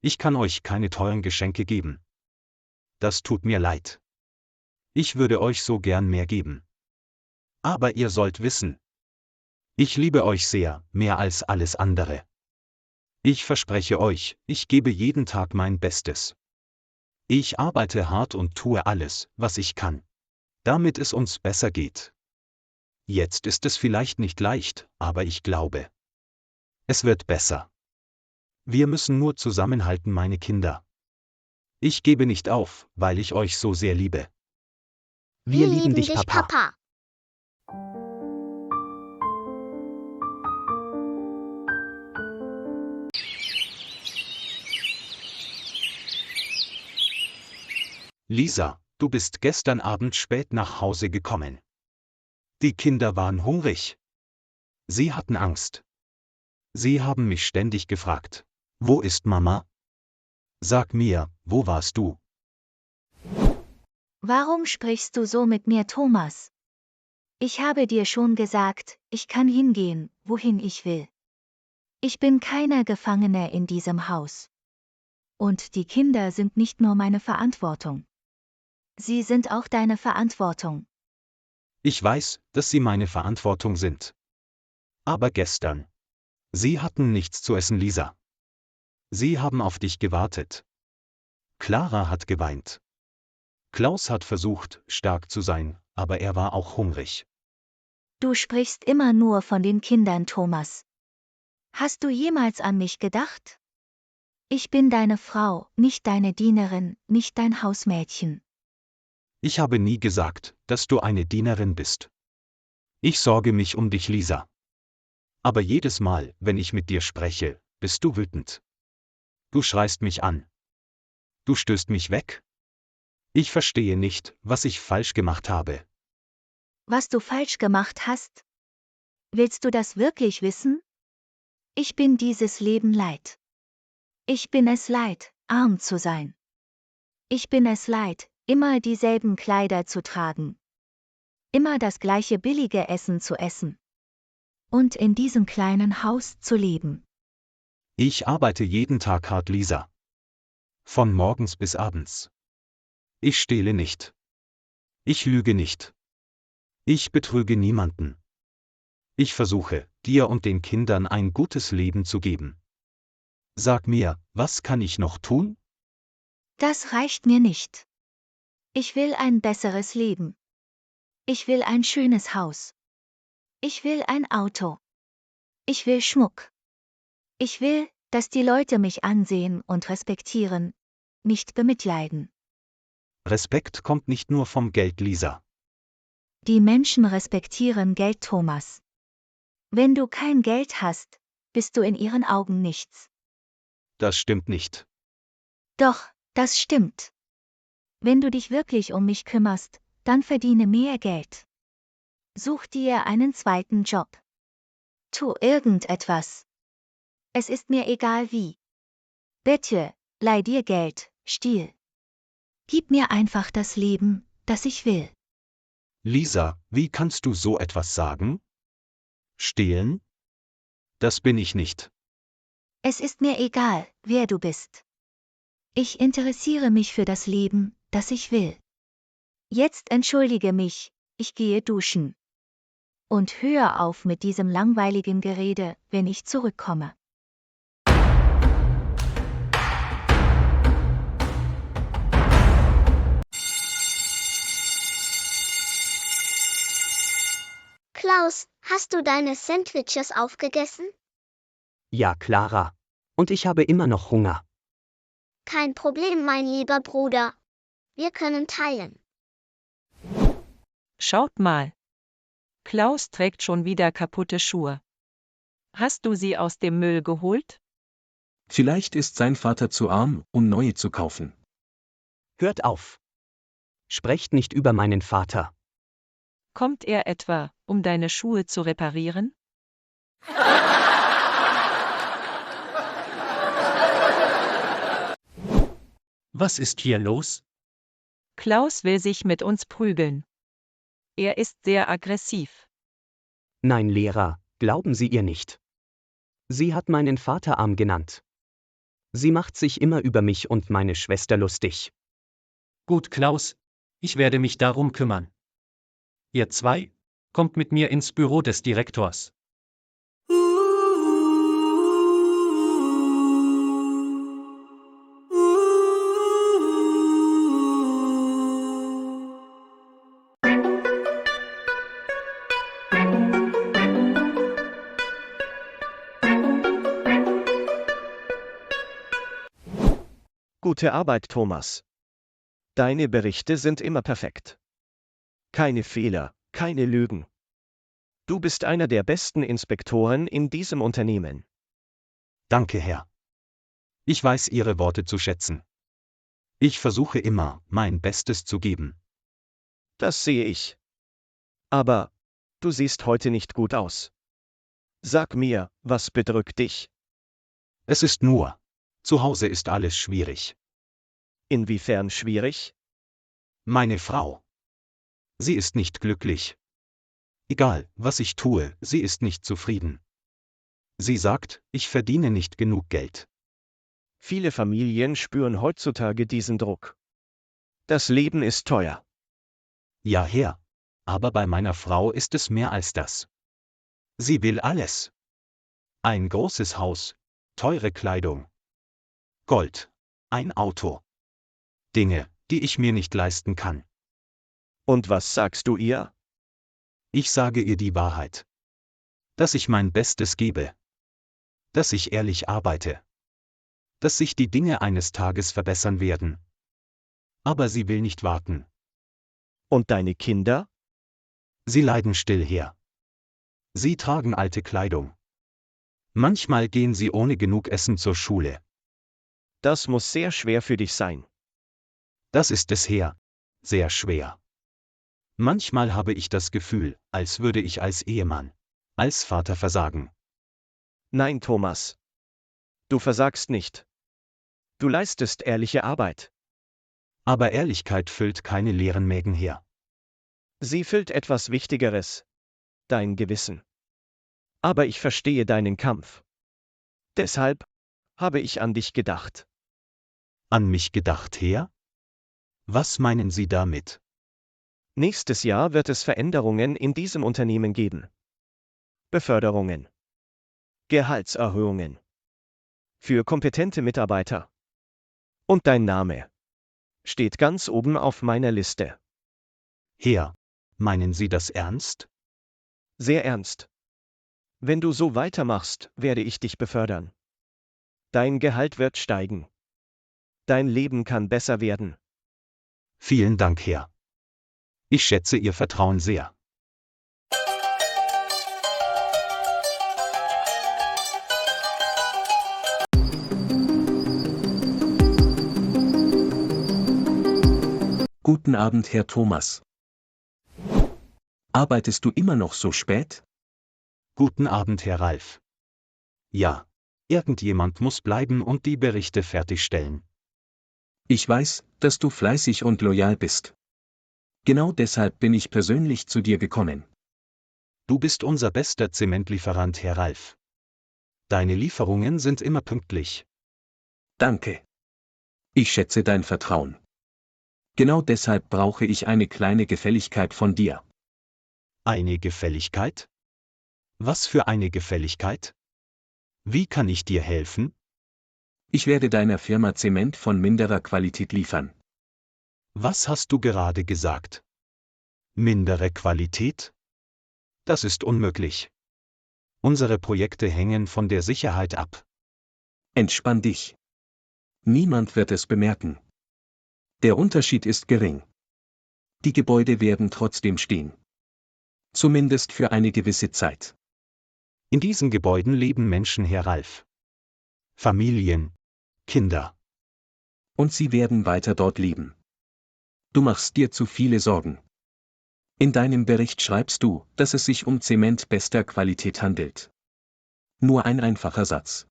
Ich kann euch keine teuren Geschenke geben. Das tut mir leid. Ich würde euch so gern mehr geben. Aber ihr sollt wissen, ich liebe euch sehr, mehr als alles andere. Ich verspreche euch, ich gebe jeden Tag mein Bestes. Ich arbeite hart und tue alles, was ich kann, damit es uns besser geht. Jetzt ist es vielleicht nicht leicht, aber ich glaube, es wird besser. Wir müssen nur zusammenhalten, meine Kinder. Ich gebe nicht auf, weil ich euch so sehr liebe. Wir lieben dich, Papa. Lisa, du bist gestern Abend spät nach Hause gekommen. Die Kinder waren hungrig. Sie hatten Angst. Sie haben mich ständig gefragt, wo ist Mama? Sag mir, wo warst du? Warum sprichst du so mit mir, Thomas? Ich habe dir schon gesagt, ich kann hingehen, wohin ich will. Ich bin keiner Gefangene in diesem Haus. Und die Kinder sind nicht nur meine Verantwortung. Sie sind auch deine Verantwortung. Ich weiß, dass sie meine Verantwortung sind. Aber gestern. Sie hatten nichts zu essen, Lisa. Sie haben auf dich gewartet. Clara hat geweint. Klaus hat versucht, stark zu sein, aber er war auch hungrig. Du sprichst immer nur von den Kindern, Thomas. Hast du jemals an mich gedacht? Ich bin deine Frau, nicht deine Dienerin, nicht dein Hausmädchen. Ich habe nie gesagt, dass du eine Dienerin bist. Ich sorge mich um dich, Lisa. Aber jedes Mal, wenn ich mit dir spreche, bist du wütend. Du schreist mich an. Du stößt mich weg. Ich verstehe nicht, was ich falsch gemacht habe. Was du falsch gemacht hast? Willst du das wirklich wissen? Ich bin dieses Leben leid. Ich bin es leid, arm zu sein. Ich bin es leid, immer dieselben Kleider zu tragen. Immer das gleiche billige Essen zu essen. Und in diesem kleinen Haus zu leben. Ich arbeite jeden Tag hart, Lisa. Von morgens bis abends. Ich stehle nicht. Ich lüge nicht. Ich betrüge niemanden. Ich versuche, dir und den Kindern ein gutes Leben zu geben. Sag mir, was kann ich noch tun? Das reicht mir nicht. Ich will ein besseres Leben. Ich will ein schönes Haus. Ich will ein Auto. Ich will Schmuck. Ich will, dass die Leute mich ansehen und respektieren, nicht bemitleiden. Respekt kommt nicht nur vom Geld, Lisa. Die Menschen respektieren Geld, Thomas. Wenn du kein Geld hast, bist du in ihren Augen nichts. Das stimmt nicht. Doch, das stimmt. Wenn du dich wirklich um mich kümmerst, dann verdiene mehr Geld. Such dir einen zweiten Job. Tu irgendetwas. Es ist mir egal wie. Bitte, leih dir Geld, stiehl. Gib mir einfach das Leben, das ich will. Lisa, wie kannst du so etwas sagen? Stehlen? Das bin ich nicht. Es ist mir egal, wer du bist. Ich interessiere mich für das Leben, das ich will. Jetzt entschuldige mich, ich gehe duschen. Und hör auf mit diesem langweiligen Gerede, wenn ich zurückkomme. Klaus, hast du deine Sandwiches aufgegessen? Ja, Clara. Und ich habe immer noch Hunger. Kein Problem, mein lieber Bruder. Wir können teilen. Schaut mal. Klaus trägt schon wieder kaputte Schuhe. Hast du sie aus dem Müll geholt? Vielleicht ist sein Vater zu arm, um neue zu kaufen. Hört auf. Sprecht nicht über meinen Vater. Kommt er etwa, um deine Schuhe zu reparieren? Was ist hier los? Klaus will sich mit uns prügeln. Er ist sehr aggressiv. Nein, Lehrer, glauben Sie ihr nicht. Sie hat meinen Vater arm genannt. Sie macht sich immer über mich und meine Schwester lustig. Gut, Klaus, ich werde mich darum kümmern. Ihr zwei, kommt mit mir ins Büro des Direktors. Gute Arbeit, Thomas. Deine Berichte sind immer perfekt. Keine Fehler, keine Lügen. Du bist einer der besten Inspektoren in diesem Unternehmen. Danke, Herr. Ich weiß Ihre Worte zu schätzen. Ich versuche immer, mein Bestes zu geben. Das sehe ich. Aber, du siehst heute nicht gut aus. Sag mir, was bedrückt dich? Es ist nur, zu Hause ist alles schwierig. Inwiefern schwierig? Meine Frau. Sie ist nicht glücklich. Egal, was ich tue, sie ist nicht zufrieden. Sie sagt, ich verdiene nicht genug Geld. Viele Familien spüren heutzutage diesen Druck. Das Leben ist teuer. Ja, Herr. Aber bei meiner Frau ist es mehr als das. Sie will alles. Ein großes Haus, teure Kleidung, Gold, ein Auto. Dinge, die ich mir nicht leisten kann. Und was sagst du ihr? Ich sage ihr die Wahrheit. Dass ich mein Bestes gebe. Dass ich ehrlich arbeite. Dass sich die Dinge eines Tages verbessern werden. Aber sie will nicht warten. Und deine Kinder? Sie leiden still her. Sie tragen alte Kleidung. Manchmal gehen sie ohne genug Essen zur Schule. Das muss sehr schwer für dich sein. Das ist es, Herr. Sehr schwer. Manchmal habe ich das Gefühl, als würde ich als Ehemann, als Vater versagen. Nein, Thomas. Du versagst nicht. Du leistest ehrliche Arbeit. Aber Ehrlichkeit füllt keine leeren Mägen her. Sie füllt etwas Wichtigeres. Dein Gewissen. Aber ich verstehe deinen Kampf. Deshalb habe ich an dich gedacht. An mich gedacht, Herr? Was meinen Sie damit? Nächstes Jahr wird es Veränderungen in diesem Unternehmen geben. Beförderungen. Gehaltserhöhungen. Für kompetente Mitarbeiter. Und dein Name steht ganz oben auf meiner Liste. Herr, meinen Sie das ernst? Sehr ernst. Wenn du so weitermachst, werde ich dich befördern. Dein Gehalt wird steigen. Dein Leben kann besser werden. Vielen Dank, Herr. Ich schätze Ihr Vertrauen sehr. Guten Abend, Herr Thomas. Arbeitest du immer noch so spät? Guten Abend, Herr Ralf. Ja, irgendjemand muss bleiben und die Berichte fertigstellen. Ich weiß, dass du fleißig und loyal bist. Genau deshalb bin ich persönlich zu dir gekommen. Du bist unser bester Zementlieferant, Herr Ralf. Deine Lieferungen sind immer pünktlich. Danke. Ich schätze dein Vertrauen. Genau deshalb brauche ich eine kleine Gefälligkeit von dir. Eine Gefälligkeit? Was für eine Gefälligkeit? Wie kann ich dir helfen? Ich werde deiner Firma Zement von minderer Qualität liefern. Was hast du gerade gesagt? Mindere Qualität? Das ist unmöglich. Unsere Projekte hängen von der Sicherheit ab. Entspann dich. Niemand wird es bemerken. Der Unterschied ist gering. Die Gebäude werden trotzdem stehen. Zumindest für eine gewisse Zeit. In diesen Gebäuden leben Menschen, Herr Ralf. Familien, Kinder. Und sie werden weiter dort leben. Du machst dir zu viele Sorgen. In deinem Bericht schreibst du, dass es sich um Zement bester Qualität handelt. Nur ein einfacher Satz.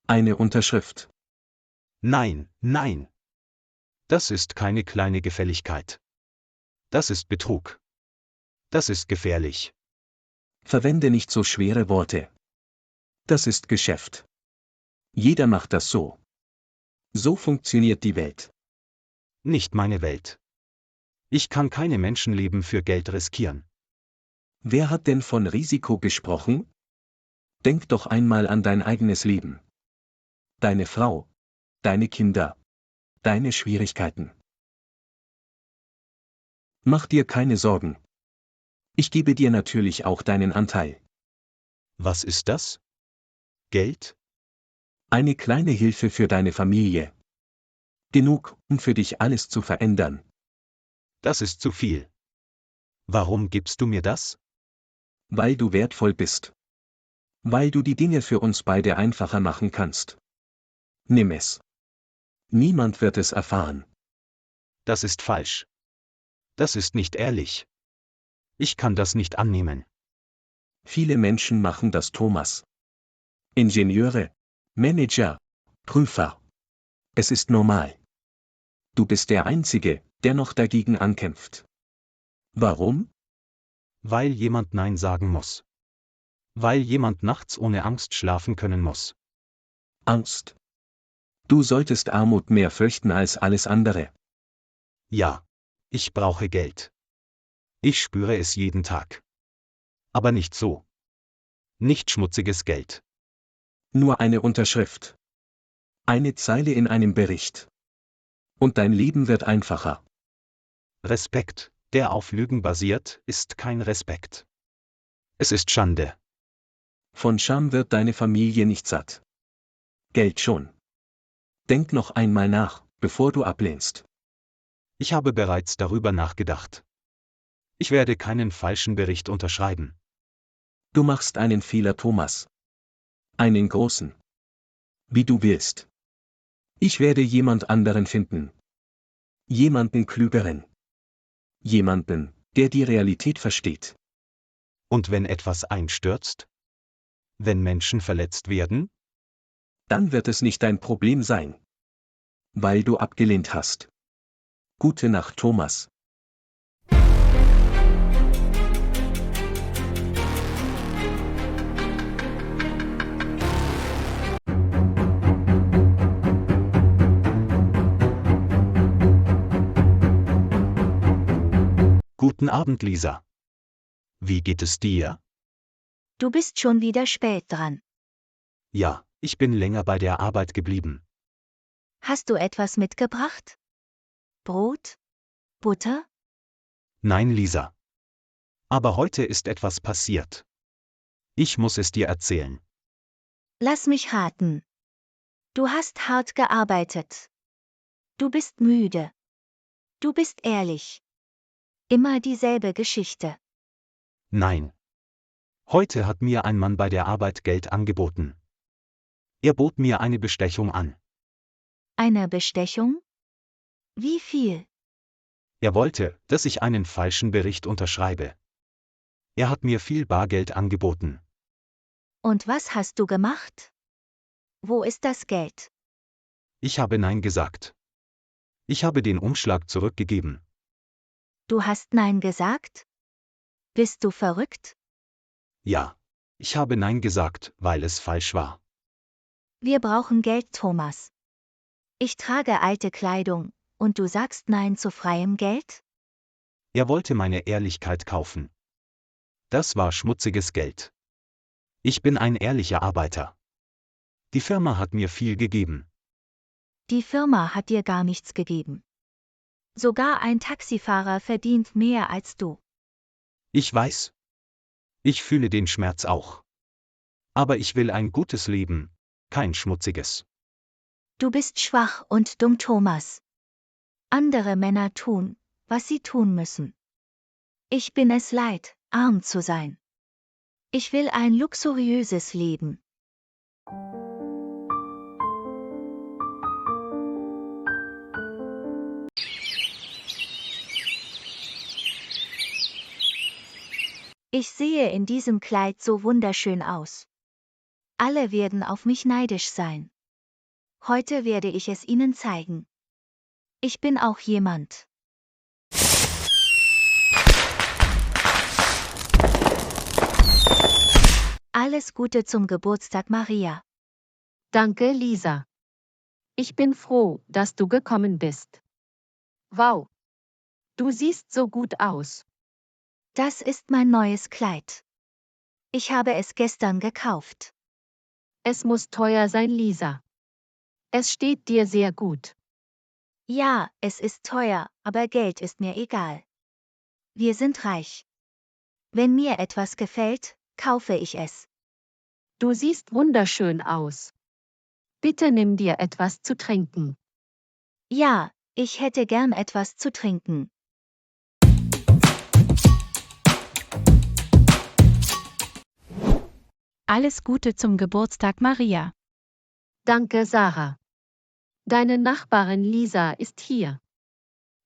Eine Unterschrift. Nein, nein. Das ist keine kleine Gefälligkeit. Das ist Betrug. Das ist gefährlich. Verwende nicht so schwere Worte. Das ist Geschäft. Jeder macht das so. So funktioniert die Welt. Nicht meine Welt. Ich kann keine Menschenleben für Geld riskieren. Wer hat denn von Risiko gesprochen? Denk doch einmal an dein eigenes Leben. Deine Frau, deine Kinder, deine Schwierigkeiten. Mach dir keine Sorgen. Ich gebe dir natürlich auch deinen Anteil. Was ist das? Geld? Eine kleine Hilfe für deine Familie. Genug, um für dich alles zu verändern. Das ist zu viel. Warum gibst du mir das? Weil du wertvoll bist. Weil du die Dinge für uns beide einfacher machen kannst. Nimm es. Niemand wird es erfahren. Das ist falsch. Das ist nicht ehrlich. Ich kann das nicht annehmen. Viele Menschen machen das, Thomas. Ingenieure, Manager, Prüfer. Es ist normal. Du bist der Einzige, der noch dagegen ankämpft. Warum? Weil jemand Nein sagen muss. Weil jemand nachts ohne Angst schlafen können muss. Angst. Du solltest Armut mehr fürchten als alles andere. Ja, ich brauche Geld. Ich spüre es jeden Tag. Aber nicht so. Nicht schmutziges Geld. Nur eine Unterschrift. Eine Zeile in einem Bericht. Und dein Leben wird einfacher. Respekt, der auf Lügen basiert, ist kein Respekt. Es ist Schande. Von Scham wird deine Familie nicht satt. Geld schon. Denk noch einmal nach, bevor du ablehnst. Ich habe bereits darüber nachgedacht. Ich werde keinen falschen Bericht unterschreiben. Du machst einen Fehler, Thomas. Einen großen. Wie du willst. Ich werde jemand anderen finden. Jemanden klügeren. Jemanden, der die Realität versteht. Und wenn etwas einstürzt? Wenn Menschen verletzt werden? Dann wird es nicht dein Problem sein. Weil du abgelehnt hast. Gute Nacht, Thomas. Guten Abend, Lisa. Wie geht es dir? Du bist schon wieder spät dran. Ja, ich bin länger bei der Arbeit geblieben. Hast du etwas mitgebracht? Brot? Butter? Nein, Lisa. Aber heute ist etwas passiert. Ich muss es dir erzählen. Lass mich raten. Du hast hart gearbeitet. Du bist müde. Du bist ehrlich. Immer dieselbe Geschichte. Nein. Heute hat mir ein Mann bei der Arbeit Geld angeboten. Er bot mir eine Bestechung an. Eine Bestechung? Wie viel? Er wollte, dass ich einen falschen Bericht unterschreibe. Er hat mir viel Bargeld angeboten. Und was hast du gemacht? Wo ist das Geld? Ich habe Nein gesagt. Ich habe den Umschlag zurückgegeben. Du hast Nein gesagt? Bist du verrückt? Ja, ich habe Nein gesagt, weil es falsch war. Wir brauchen Geld, Thomas. Ich trage alte Kleidung, und du sagst Nein zu freiem Geld? Er wollte meine Ehrlichkeit kaufen. Das war schmutziges Geld. Ich bin ein ehrlicher Arbeiter. Die Firma hat mir viel gegeben. Die Firma hat dir gar nichts gegeben. Sogar ein Taxifahrer verdient mehr als du. Ich weiß. Ich fühle den Schmerz auch. Aber ich will ein gutes Leben, kein schmutziges. Du bist schwach und dumm, Thomas. Andere Männer tun, was sie tun müssen. Ich bin es leid, arm zu sein. Ich will ein luxuriöses Leben. Ich sehe in diesem Kleid so wunderschön aus. Alle werden auf mich neidisch sein. Heute werde ich es ihnen zeigen. Ich bin auch jemand. Alles Gute zum Geburtstag, Maria. Danke, Lisa. Ich bin froh, dass du gekommen bist. Wow. Du siehst so gut aus. Das ist mein neues Kleid. Ich habe es gestern gekauft. Es muss teuer sein, Lisa. Es steht dir sehr gut. Ja, es ist teuer, aber Geld ist mir egal. Wir sind reich. Wenn mir etwas gefällt, kaufe ich es. Du siehst wunderschön aus. Bitte nimm dir etwas zu trinken. Ja, ich hätte gern etwas zu trinken. Alles Gute zum Geburtstag, Maria. Danke, Sarah. Deine Nachbarin Lisa ist hier.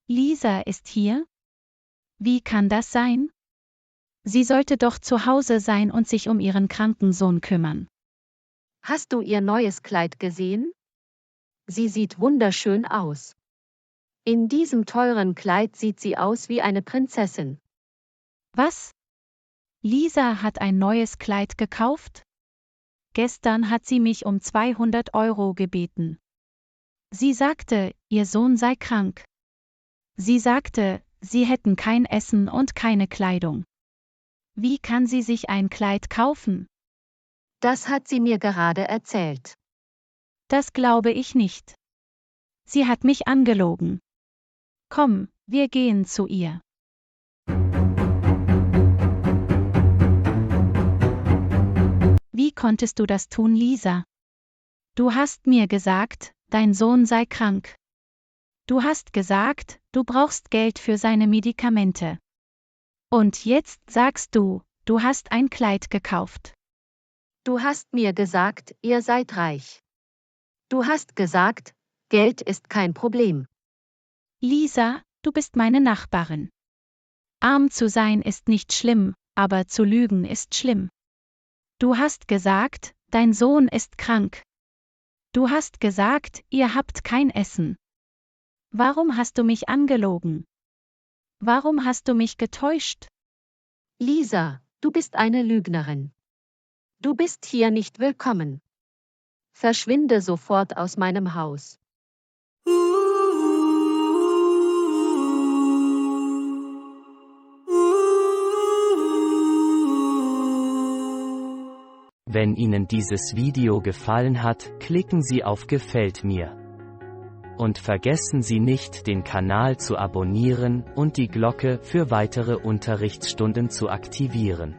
Lisa ist hier? Wie kann das sein? Sie sollte doch zu Hause sein und sich um ihren kranken Sohn kümmern. Hast du ihr neues Kleid gesehen? Sie sieht wunderschön aus. In diesem teuren Kleid sieht sie aus wie eine Prinzessin. Was? Lisa hat ein neues Kleid gekauft? Gestern hat sie mich um 200 € gebeten. Sie sagte, ihr Sohn sei krank. Sie sagte, sie hätten kein Essen und keine Kleidung. Wie kann sie sich ein Kleid kaufen? Das hat sie mir gerade erzählt. Das glaube ich nicht. Sie hat mich angelogen. Komm, wir gehen zu ihr. Wie konntest du das tun, Lisa? Du hast mir gesagt, dein Sohn sei krank. Du hast gesagt, du brauchst Geld für seine Medikamente. Und jetzt sagst du, du hast ein Kleid gekauft. Du hast mir gesagt, ihr seid reich. Du hast gesagt, Geld ist kein Problem. Lisa, du bist meine Nachbarin. Arm zu sein ist nicht schlimm, aber zu lügen ist schlimm. Du hast gesagt, dein Sohn ist krank. Du hast gesagt, ihr habt kein Essen. Warum hast du mich angelogen? Warum hast du mich getäuscht? Lisa, du bist eine Lügnerin. Du bist hier nicht willkommen. Verschwinde sofort aus meinem Haus. Wenn Ihnen dieses Video gefallen hat, klicken Sie auf Gefällt mir. Und vergessen Sie nicht, den Kanal zu abonnieren und die Glocke für weitere Unterrichtsstunden zu aktivieren.